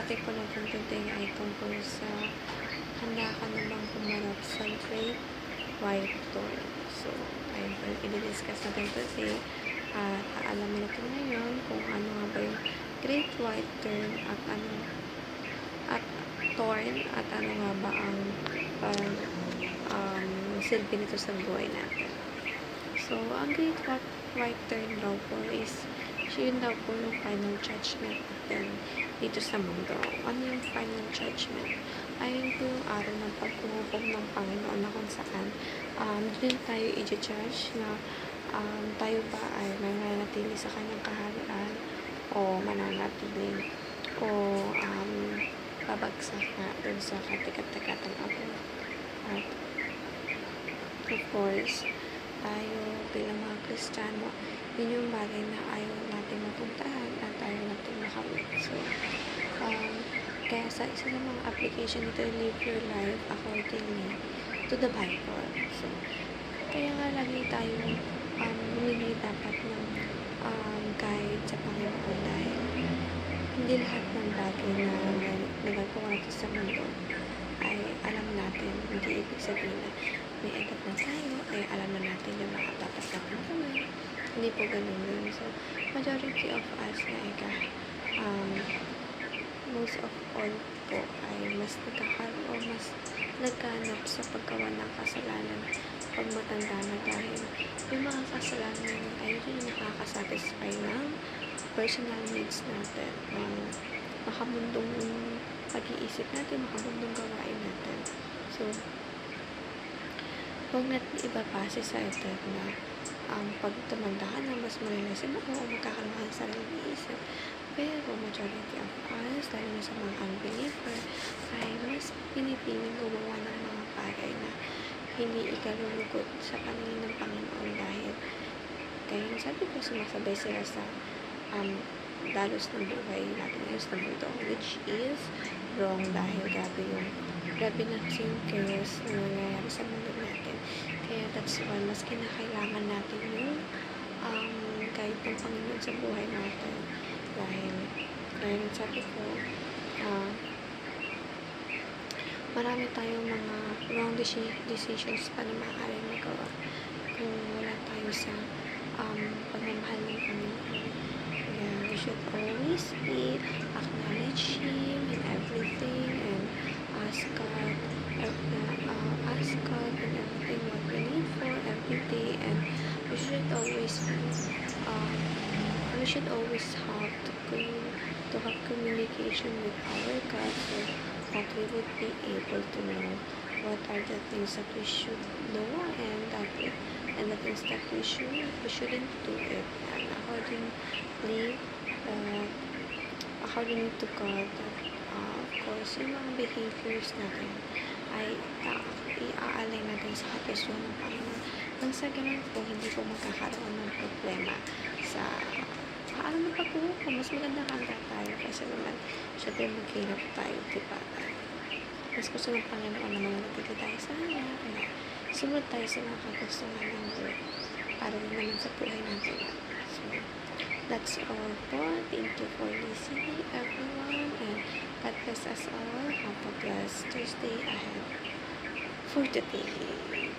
topic po natin today ay tungkol sa handa ka na bang humarap sa Great White Throne. So, ayun po yung i-discuss natin today. Aalamin natin ngayon kung ano nga ba yung Great White Throne at ano nga ba ang parang silbi nito sa buhay natin. So, ang Great White Throne daw po is yun daw po yung final judgment natin dito sa mundo. Ano yung final judgment? Ayun po yung araw ng paghuhukom ng Panginoon na kung saan din tayo i-judge na tayo ba ay mananatili sa kanyang kaharian o mananatili o babagsak na dun sa katikat-tikatang ako. At of course, tayo bilang mga Kristiyano, yun yung bagay na ayaw natin mapuntahan at ayaw natin makamit. So, kaya sa isa sa mga application nito, live your life accordingly to the Bible. So, kaya nga lagi tayong humingi dapat ng guide sa Panginoon dahil hindi lahat ng bagay na nagagawa natin sa mundo ay alam natin. Hindi ibig sabihin na may edad na tayo ay alam na natin yung mga dapat natin gawin. Hindi po ganun yun. So, majority of us na most of all po ay mas nagkakaroon o mas nagkanap sa paggawa ng kasalanan pag matanda na dahil yung mga kasalanan ay yun yung nakakasatisfy ng personal needs natin, ng makamundong pag-iisip natin, makamundong gawain natin. So, huwag natin ibabase sa edad na pag tumanda ka na, mas marilasin mo o magkakaroon ka ng sariling isip. Pero majority of us, lalo na sa mga unbeliever, ay mas pinipiling gumawa ng mga bagay na hindi ikalulugod sa paningin ng Panginoon dahil kaya sabi ko, sumasabay sila sa dalos ng buhay natin ngayon sa mundo, which is wrong dahil grabe na kasi yung chaos na nangyayari sa mundo natin. Kaya that's why mas kinakailangan natin yung guide ng Panginoon sa buhay natin dahil sabi ko marami tayong mga wrong decisions pa na maaaring magawa kung wala tayo sa pagmamahal ng Panginoon. Kaya we should always acknowledge Him in everything and ask God in everything what we need for every day, and we should always have communication with our God so that we would be able to know what are the things that we should know and the things that we shouldn't do it, and according to God, of course yung mga behaviors natin ay iaalay natin sa kapusuan ng Panginoon nang sa ganun po hindi po magkakaroon ng problema sa araw ng paghuhukom. Mas maganda handa tayo kasi naman syempre maghirap tayo, diba? Mas gusto ng Panginoon na mananatili tayo sa Kanya, kaya sumunod tayo sa mga kagustuhan ng Lord para rin naman sa buhay natin. So, that's all po. Thank you for listening, everyone, and God bless us all. Have a blessed Thursday ahead for today.